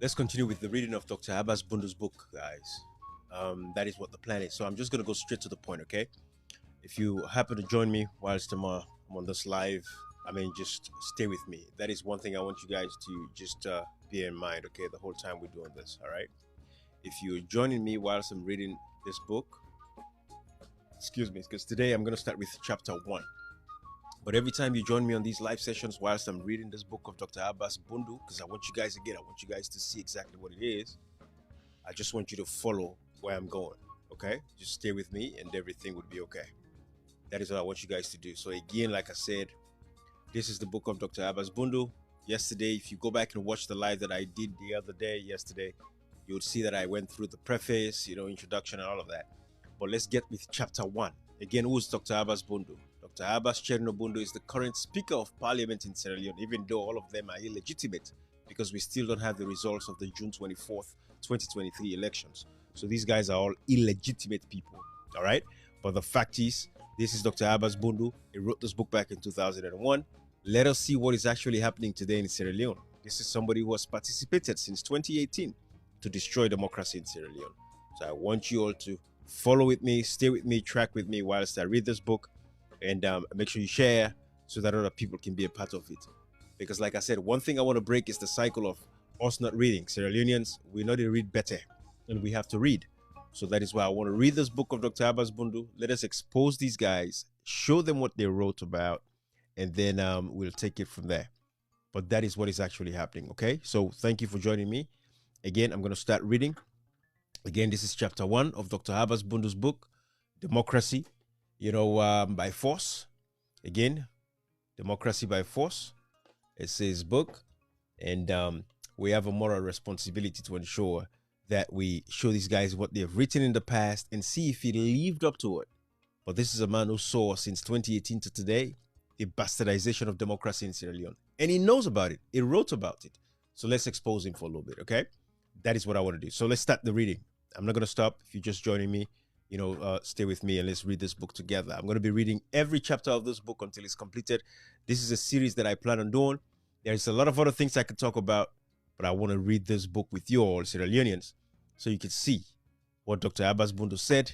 Let's continue with the reading of Dr. Abass Bundu's book, guys. That is what the plan is. So I'm just going to go straight to the point, okay? If you happen to join me whilst I'm on this live, just stay with me. That is one thing I want you guys to just bear in mind, okay, the whole time we're doing this, all right? If you're joining me whilst I'm reading this book, excuse me, because today I'm going to start with chapter 1. But every time you join me on these live sessions whilst I'm reading this book of Dr. Abass Bundu, because I want you guys to see exactly what it is. I just want you to follow where I'm going, okay? Just stay with me and everything would be okay. That is what I want you guys to do. So again, like I said, this is the book of Dr. Abass Bundu. Yesterday, if you go back and watch the live that I did the other day, yesterday, you would see that I went through the preface, introduction and all of that. But let's get with chapter 1. Again, who is Dr. Abass Bundu? Dr. Abass Bundu is the current Speaker of Parliament in Sierra Leone, even though all of them are illegitimate because we still don't have the results of the June 24th, 2023 elections. So these guys are all illegitimate people, all right? But the fact is, this is Dr. Abass Bundu. He wrote this book back in 2001. Let us see what is actually happening today in Sierra Leone. This is somebody who has participated since 2018 to destroy democracy in Sierra Leone. So I want you all to follow with me, stay with me, track with me whilst I read this book, and make sure you share so that other people can be a part of it. Because like I said, one thing I want to break is the cycle of us not reading. Sierra Leoneans, we know they read better, and we have to read. So that is why I want to read this book of Dr. Abass Bundu. Let us expose these guys, show them what they wrote about, and then we'll take it from there. But that is what is actually happening, okay? So thank you for joining me. Again, I'm going to start reading. Again, this is chapter 1 of Dr. Abass Bundu's book, Democracy, by Force. Again, Democracy by Force. It's his book. And we have a moral responsibility to ensure that we show these guys what they've written in the past and see if he lived up to it. But this is a man who saw since 2018 to today the bastardization of democracy in Sierra Leone. And he knows about it. He wrote about it. So let's expose him for a little bit, okay? That is what I want to do. So let's start the reading. I'm not going to stop. If you're just joining me, stay with me and let's read this book together. I'm going to be reading every chapter of this book until it's completed. This is a series that I plan on doing. There's a lot of other things I could talk about, but I want to read this book with you all, Sierra Leoneans, so you can see what Dr. Abass Bundu said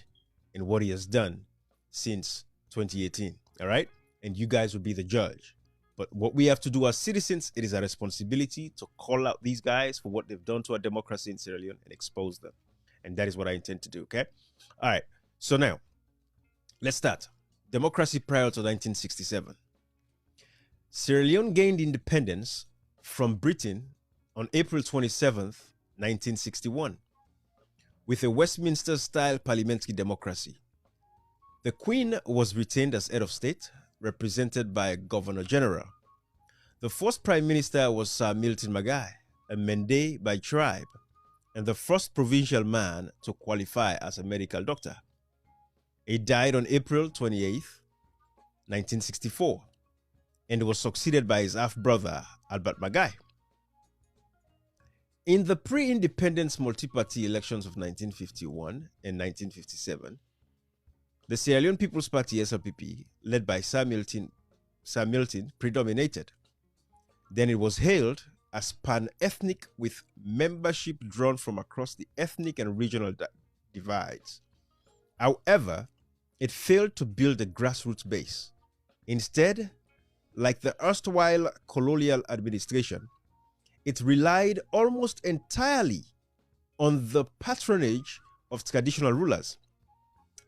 and what he has done since 2018, all right? And you guys will be the judge. But what we have to do as citizens, it is our responsibility to call out these guys for what they've done to our democracy in Sierra Leone and expose them. And that is what I intend to do, okay? All right, so now, let's start. Democracy prior to 1967. Sierra Leone gained independence from Britain on April 27th, 1961, with a Westminster-style parliamentary democracy. The Queen was retained as head of state, represented by a Governor-General. The first Prime Minister was Sir Milton Magai, a Mende by tribe, and the first provincial man to qualify as a medical doctor. He died on April 28, 1964, and was succeeded by his half-brother, Albert Magai. In the pre-independence multi-party elections of 1951 and 1957, the Sierra Leone People's Party SLPP, led by Sir Milton, predominated. Then it was hailed as pan-ethnic with membership drawn from across the ethnic and regional divides. However, it failed to build a grassroots base. Instead, like the erstwhile colonial administration, it relied almost entirely on the patronage of traditional rulers,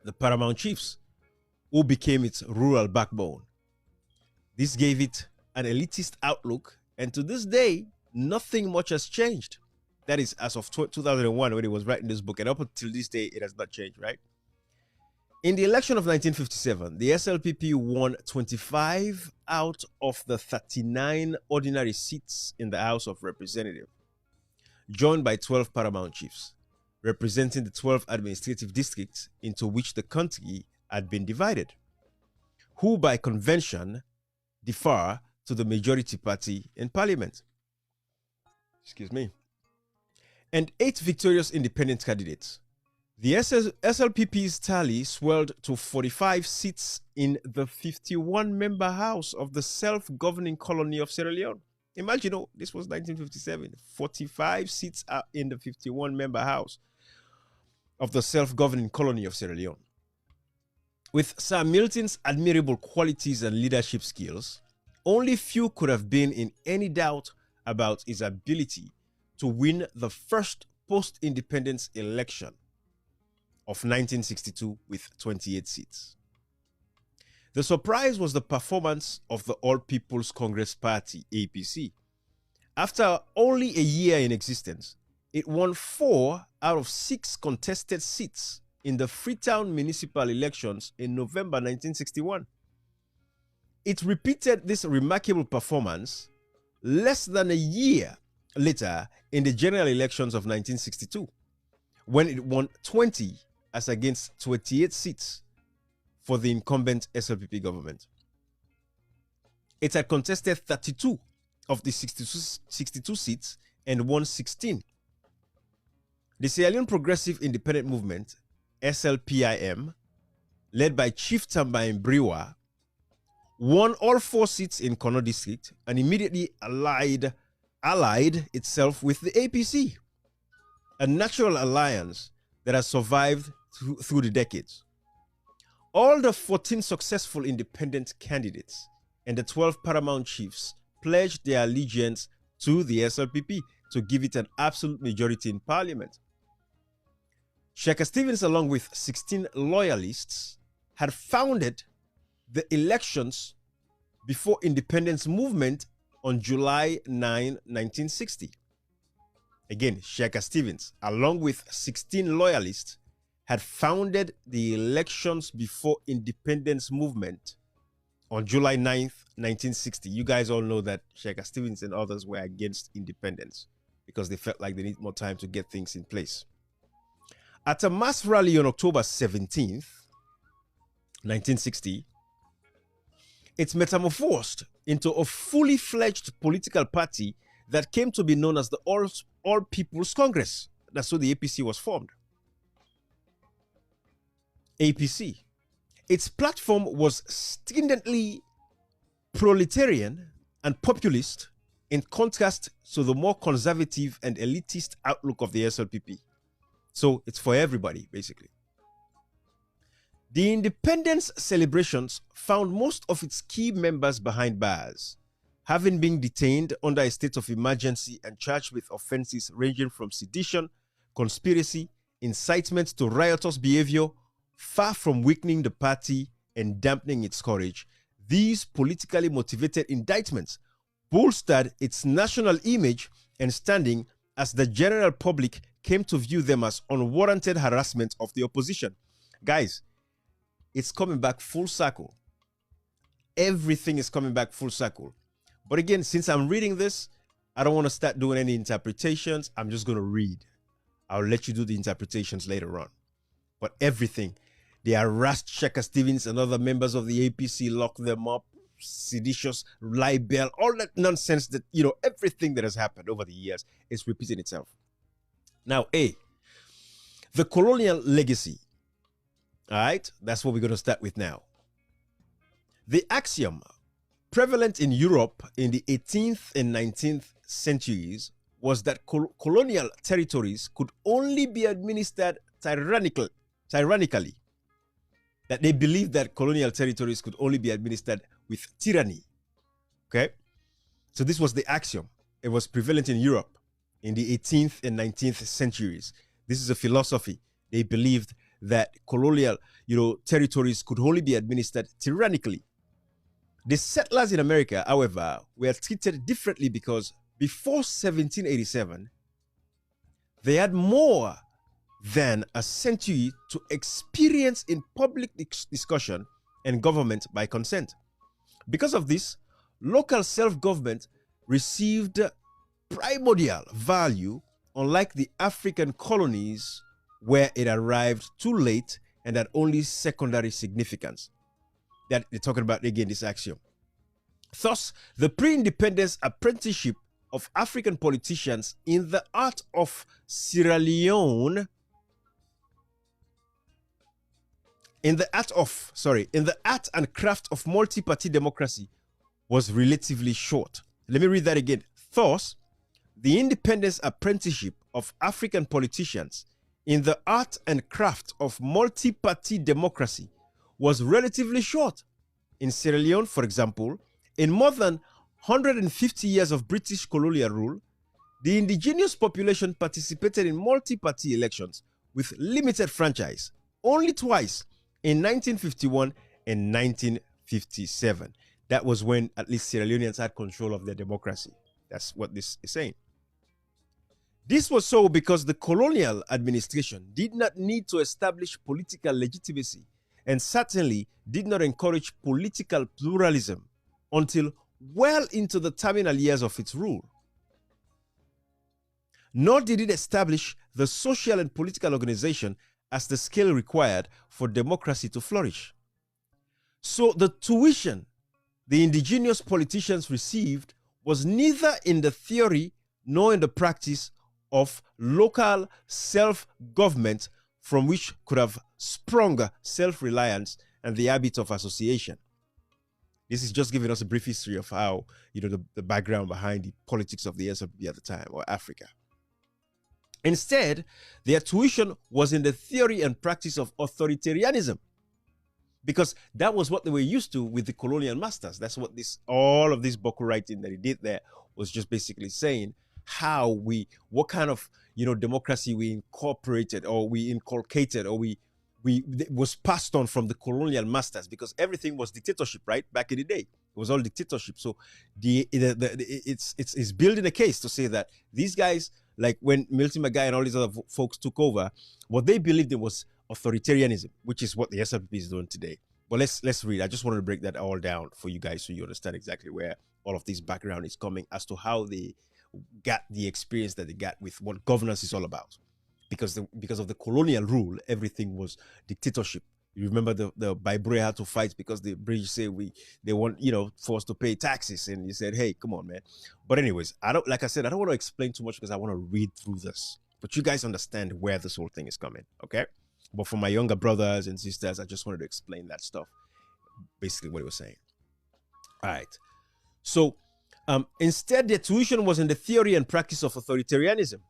the paramount chiefs, who became its rural backbone. This gave it an elitist outlook, and to this day, nothing much has changed. That is, as of 2001, when he was writing this book, and up until this day, it has not changed, right? In the election of 1957, the SLPP won 25 out of the 39 ordinary seats in the House of Representatives, joined by 12 paramount chiefs, representing the 12 administrative districts into which the country had been divided, who by convention defer to the majority party in parliament. Excuse me. And 8 victorious independent candidates. The SLPP's tally swelled to 45 seats in the 51-member House of the self-governing colony of Sierra Leone. Imagine, this was 1957. 45 seats are in the 51-member House of the self-governing colony of Sierra Leone. With Sir Milton's admirable qualities and leadership skills, only few could have been in any doubt about his ability to win the first post-independence election of 1962 with 28 seats. The surprise was the performance of the All People's Congress Party, APC. After only a year in existence, it won 4 out of 6 contested seats in the Freetown municipal elections in November 1961. It repeated this remarkable performance less than a year later in the general elections of 1962, when it won 20 as against 28 seats for the incumbent SLPP government. It had contested 32 of the 62 seats and won 16. The Sierra Leone Progressive Independent Movement, SLPIM, led by Chief Tambain Briwa, won all 4 seats in Kono district and immediately allied itself with the APC, a natural alliance that has survived through the decades. All the 14 successful independent candidates and the 12 paramount chiefs pledged their allegiance to the SLPP to give it an absolute majority in parliament. Shaka Stevens, along with 16 loyalists, had founded the elections before independence movement on July 9, 1960. Again, Shaka Stevens, along with 16 loyalists, had founded the elections before independence movement on July 9th, 1960. You guys all know that Shaka Stevens and others were against independence because they felt like they need more time to get things in place. At a mass rally on October 17th, 1960, it's metamorphosed into a fully fledged political party that came to be known as the All People's Congress. That's how the APC was formed. APC. Its platform was stridently proletarian and populist, in contrast to the more conservative and elitist outlook of the SLPP. So it's for everybody, basically. The independence celebrations found most of its key members behind bars, having been detained under a state of emergency and charged with offenses ranging from sedition, conspiracy, incitement to riotous behavior. Far from weakening the party and dampening its courage, these politically motivated indictments bolstered its national image and standing as the general public came to view them as unwarranted harassment of the opposition. Guys, it's coming back full circle. Everything is coming back full circle. But again, since I'm reading this, I don't want to start doing any interpretations. I'm just going to read. I'll let you do the interpretations later on. But everything, they harassed Shaka Stevens and other members of the APC, locked them up, seditious, libel, all that nonsense that, everything that has happened over the years is repeating itself. Now, the colonial legacy. All right, that's what we're going to start with now. The axiom prevalent in Europe in the 18th and 19th centuries was that colonial territories could only be administered tyrannically. That they believed that colonial territories could only be administered with tyranny. Okay? So this was the axiom. It was prevalent in Europe in the 18th and 19th centuries. This is a philosophy. They believed that colonial, territories could only be administered tyrannically. The settlers in America, however, were treated differently because before 1787, they had more than a century to experience in public discussion and government by consent. Because of this, local self-government received primordial value, unlike the African colonies where it arrived too late and had only secondary significance. That they're talking about, again, this axiom. Thus, the pre-independence apprenticeship of African politicians in the art of Sierra Leone, in the art and craft of multi-party democracy was relatively short. Let me read that again. Thus, the independence apprenticeship of African politicians in the art and craft of multi-party democracy was relatively short. In Sierra Leone, for example, in more than 150 years of British colonial rule, the indigenous population participated in multi-party elections with limited franchise, only twice, in 1951 and 1957. That was when at least Sierra Leoneans had control of their democracy. That's what this is saying. This was so because the colonial administration did not need to establish political legitimacy and certainly did not encourage political pluralism until well into the terminal years of its rule. Nor did it establish the social and political organization as the scale required for democracy to flourish. So the tuition the indigenous politicians received was neither in the theory nor in the practice of local self-government from which could have sprung self-reliance and the habit of association. This is just giving us a brief history of how, the background behind the politics of the SLP at the time, or Africa. Instead, their tuition was in the theory and practice of authoritarianism, because that was what they were used to with the colonial masters. That's what all of this Boku writing that he did there was just basically saying what kind of, democracy we incorporated or we inculcated or we was passed on from the colonial masters, because everything was dictatorship, right? Back in the day, it was all dictatorship. So it's building a case to say that these guys, like when Milton Magai and all these other folks took over, what they believed in was authoritarianism, which is what the SLP is doing today. But let's read. I just wanted to break that all down for you guys so you understand exactly where all of this background is coming as to how they got the experience that they got with what governance is all about. Because of the colonial rule, everything was dictatorship. You remember the Bibre had to fight because the British say they want for us to pay taxes, and you said, hey, come on, man. But anyways, I don't want to explain too much because I want to read through this. But you guys understand where this whole thing is coming, okay? But for my younger brothers and sisters, I just wanted to explain that stuff. Basically, what he was saying. All right. So instead, their tuition was in the theory and practice of authoritarianism,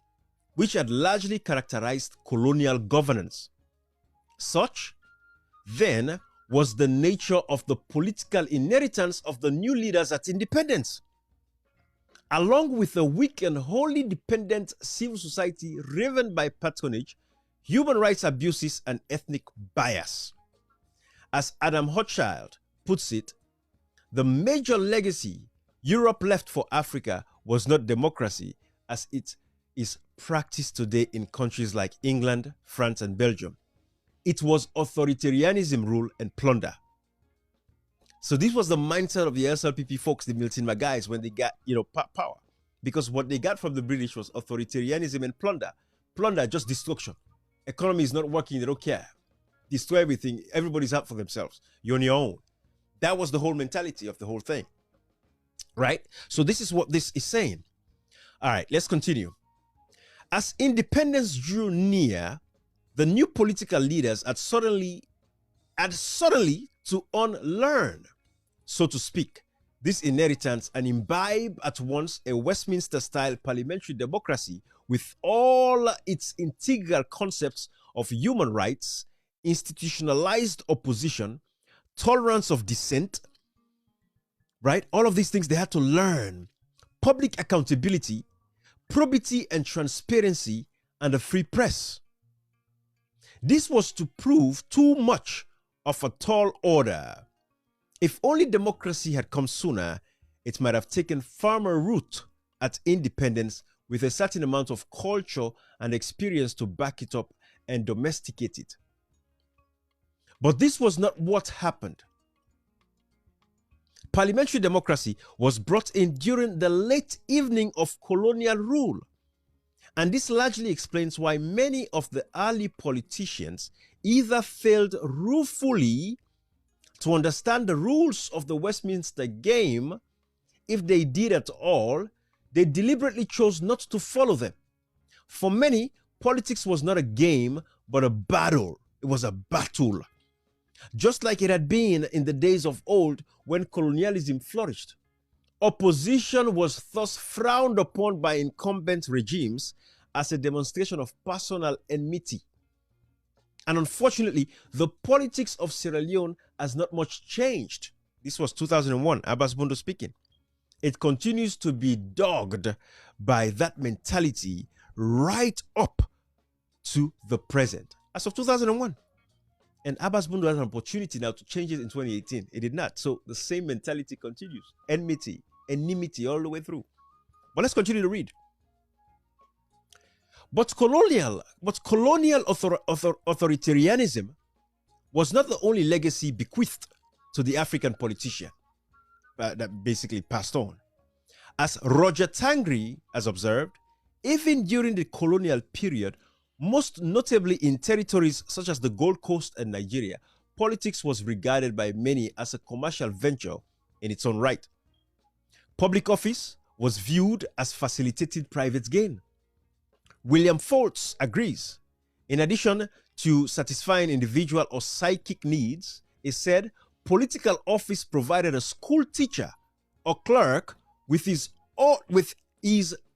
which had largely characterized colonial governance. Such, then, was the nature of the political inheritance of the new leaders at independence, along with a weak and wholly dependent civil society riven by patronage, human rights abuses, and ethnic bias. As Adam Hochschild puts it, the major legacy Europe left for Africa was not democracy as it is practiced today in countries like England, France, and Belgium. It was authoritarianism, rule, and plunder. So this was the mindset of the SLPP folks, the Milton Magais, when they got, power. Because what they got from the British was authoritarianism and plunder. Plunder, just destruction. Economy is not working, they don't care. Destroy everything, everybody's out for themselves. You're on your own. That was the whole mentality of the whole thing. Right? So this is what this is saying. All right, let's continue. As independence drew near, the new political leaders had suddenly to unlearn, so to speak, this inheritance and imbibe at once a Westminster-style parliamentary democracy with all its integral concepts of human rights, institutionalized opposition, tolerance of dissent, right? All of these things they had to learn. Public accountability, probity and transparency, and a free press. This was to prove too much of a tall order. If only democracy had come sooner, it might have taken firmer root at independence with a certain amount of culture and experience to back it up and domesticate it. But this was not what happened. Parliamentary democracy was brought in during the late evening of colonial rule. And this largely explains why many of the early politicians either failed ruefully to understand the rules of the Westminster game. If they did at all, they deliberately chose not to follow them. For many, politics was not a game, but a battle. It was a battle. Just like it had been in the days of old when colonialism flourished. Opposition was thus frowned upon by incumbent regimes as a demonstration of personal enmity. And unfortunately, the politics of Sierra Leone has not much changed. This was 2001, Abass Bundu speaking. It continues to be dogged by that mentality right up to the present. As of 2001. And Abass Bundu has an opportunity now to change it in 2018. It did not. So the same mentality continues. Enmity all the way through. But let's continue to read. But colonial authoritarianism was not the only legacy bequeathed to the African politician that basically passed on. As Roger Tangri has observed, even during the colonial period, most notably in territories such as the Gold Coast and Nigeria, politics was regarded by many as a commercial venture in its own right. Public office was viewed as facilitating private gain. William Foltz agrees. In addition to satisfying individual or psychic needs, he said political office provided a school teacher or clerk with his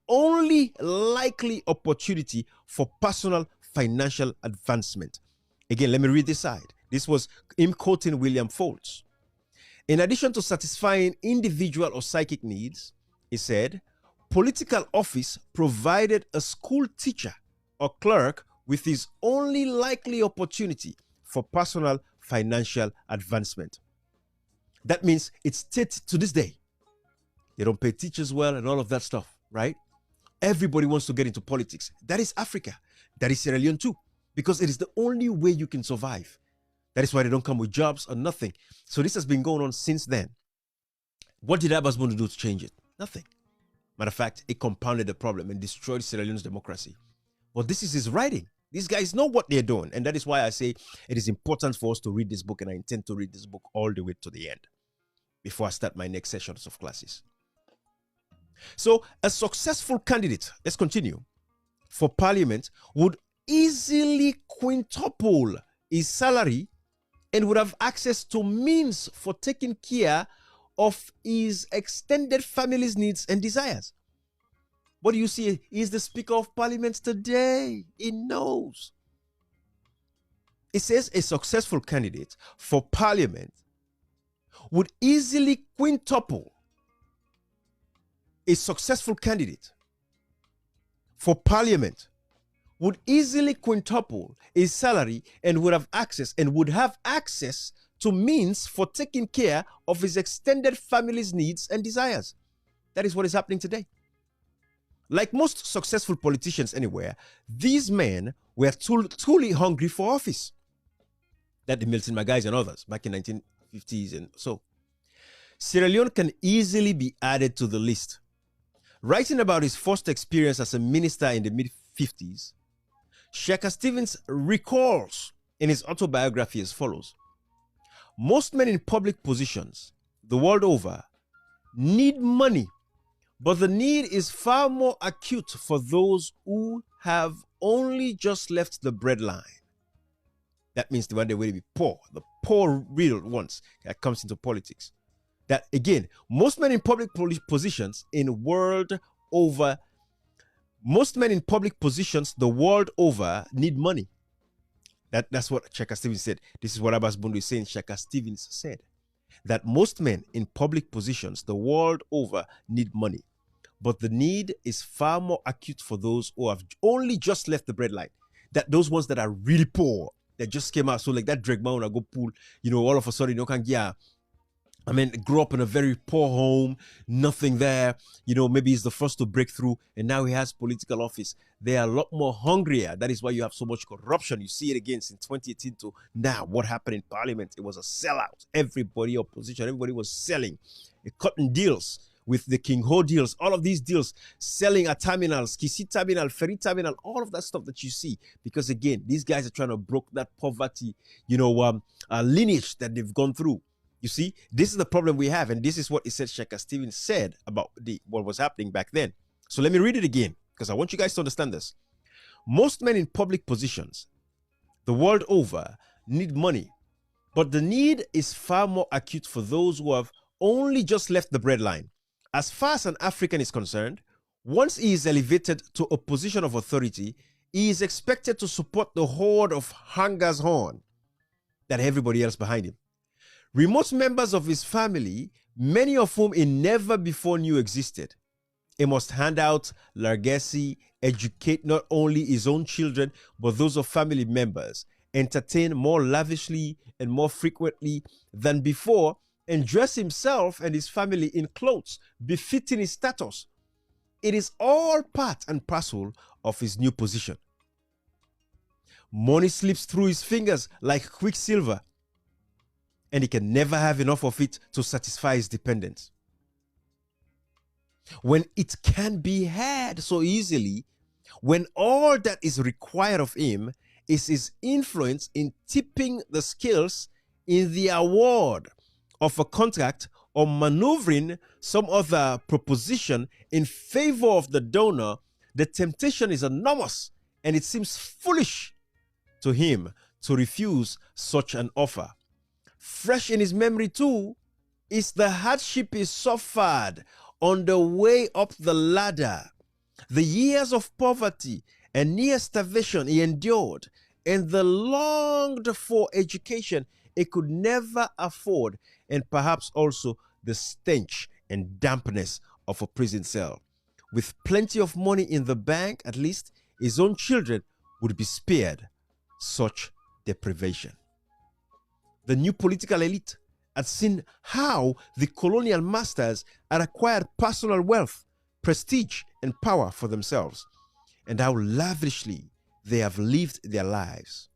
only likely opportunity for personal financial advancement. Again, let me read this side. This was him quoting William Foltz. In addition to satisfying individual or psychic needs, he said, political office provided a school teacher or clerk with his only likely opportunity for personal financial advancement. That means it's to this day. They don't pay teachers well and all of that stuff, right? Everybody wants to get into politics. That is Africa. That is Sierra Leone too, because it is the only way you can survive. That is why they don't come with jobs or nothing. So this has been going on since then. What did Abass Bundu do to change it? Nothing. Matter of fact, it compounded the problem and destroyed Sierra Leone's democracy. But this is his writing. These guys know what they're doing. And that is why I say it is important for us to read this book, and I intend to read this book all the way to the end before I start my next sessions of classes. So a successful candidate, let's continue, for parliament would easily quintuple his salary and would have access to means for taking care of his extended family's needs and desires. What do you see? He's the Speaker of Parliament today. He knows. It says a successful candidate for parliament would easily quintuple. A successful candidate for parliament would easily quintuple his salary and would have access to means for taking care of his extended family's needs and desires. That is what is happening today. Like most successful politicians anywhere, these men were truly hungry for office. That the Milton Magais and others back in 1950s and so. Sierra Leone can easily be added to the list. Writing about his first experience as a minister in the mid-50s, Shaka Stevens recalls in his autobiography as follows. Most men in public positions the world over need money, but the need is far more acute for those who have only just left the breadline. That means the one they will be poor, the poor real ones that comes into politics. That again, most men in public positions in world over, most men in public positions the world over need money. That's what Shaka Stevens said. This is what Abass Bundu is saying. Shaka Stevens said that most men in public positions the world over need money, but the need is far more acute for those who have only just left the breadline. That those ones that are really poor, that just came out. So like that Drake man, I go pool, all of a sudden, can get. Grew up in a very poor home, nothing there. Maybe he's the first to break through, and now he has political office. They are a lot more hungrier. That is why you have so much corruption. You see it again since 2018 to now. What happened in Parliament? It was a sellout. Everybody, opposition, everybody was selling, cutting deals with the King Ho deals. All of these deals, selling at terminals, Kisi terminal, ferry terminal, all of that stuff that you see. Because again, these guys are trying to break that poverty, lineage that they've gone through. You see, this is the problem we have, and this is what he said Shaka Stevens said about what was happening back then. So let me read it again, because I want you guys to understand this. Most men in public positions the world over need money, but the need is far more acute for those who have only just left the breadline. As far as an African is concerned, once he is elevated to a position of authority, he is expected to support the horde of hunger's horn that everybody else behind him. Remote members of his family, many of whom he never before knew existed. He must hand out largesse, educate not only his own children, but those of family members, entertain more lavishly and more frequently than before, and dress himself and his family in clothes befitting his status. It is all part and parcel of his new position. Money slips through his fingers like quicksilver, and he can never have enough of it to satisfy his dependents. When it can be had so easily, when all that is required of him is his influence in tipping the scales in the award of a contract or maneuvering some other proposition in favor of the donor, the temptation is enormous, and it seems foolish to him to refuse such an offer. Fresh in his memory, too, is the hardship he suffered on the way up the ladder, the years of poverty and near starvation he endured, and the longed for education he could never afford, and perhaps also the stench and dampness of a prison cell. With plenty of money in the bank, at least, his own children would be spared such deprivation. The new political elite had seen how the colonial masters had acquired personal wealth, prestige, and power for themselves, and how lavishly they have lived their lives.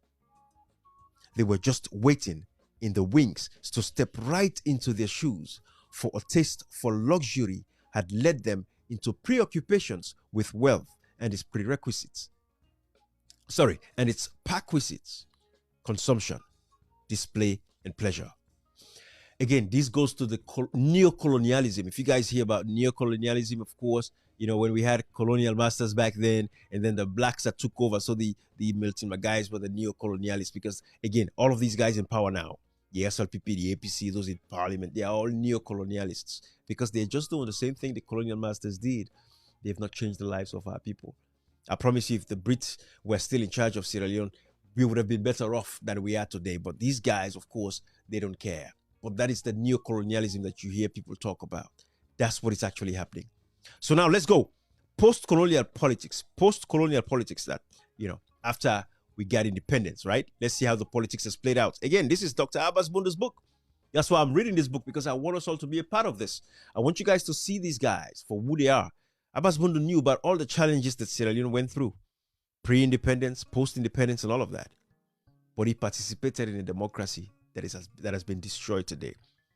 They were just waiting in the wings to step right into their shoes, for a taste for luxury had led them into preoccupations with wealth and its prerequisites. And its perquisites: consumption, display, and pleasure. Again, this goes to the neocolonialism. If you guys hear about neocolonialism, of course, you know, when we had colonial masters back then, and then the blacks that took over. So the Milton guys were the neocolonialists, because again, all of these guys in power now, the SLPP, the APC, those in parliament, they are all neocolonialists, because they're just doing the same thing the colonial masters did. They've not changed the lives of our people. I promise you, if the Brits were still in charge of Sierra Leone, we would have been better off than we are today. But these guys, of course, they don't care. But that is the neocolonialism that you hear people talk about. That's what is actually happening. So now let's go. Post-colonial politics that, you know, after we got independence, right? Let's see how the politics has played out. Again, this is Dr. Abass Bundu's book. That's why I'm reading this book, because I want us all to be a part of this. I want you guys to see these guys for who they are. Abass Bundu knew about all the challenges that Sierra Leone went through, pre-independence, post-independence, and all of that. But he participated in a democracy that has been destroyed today.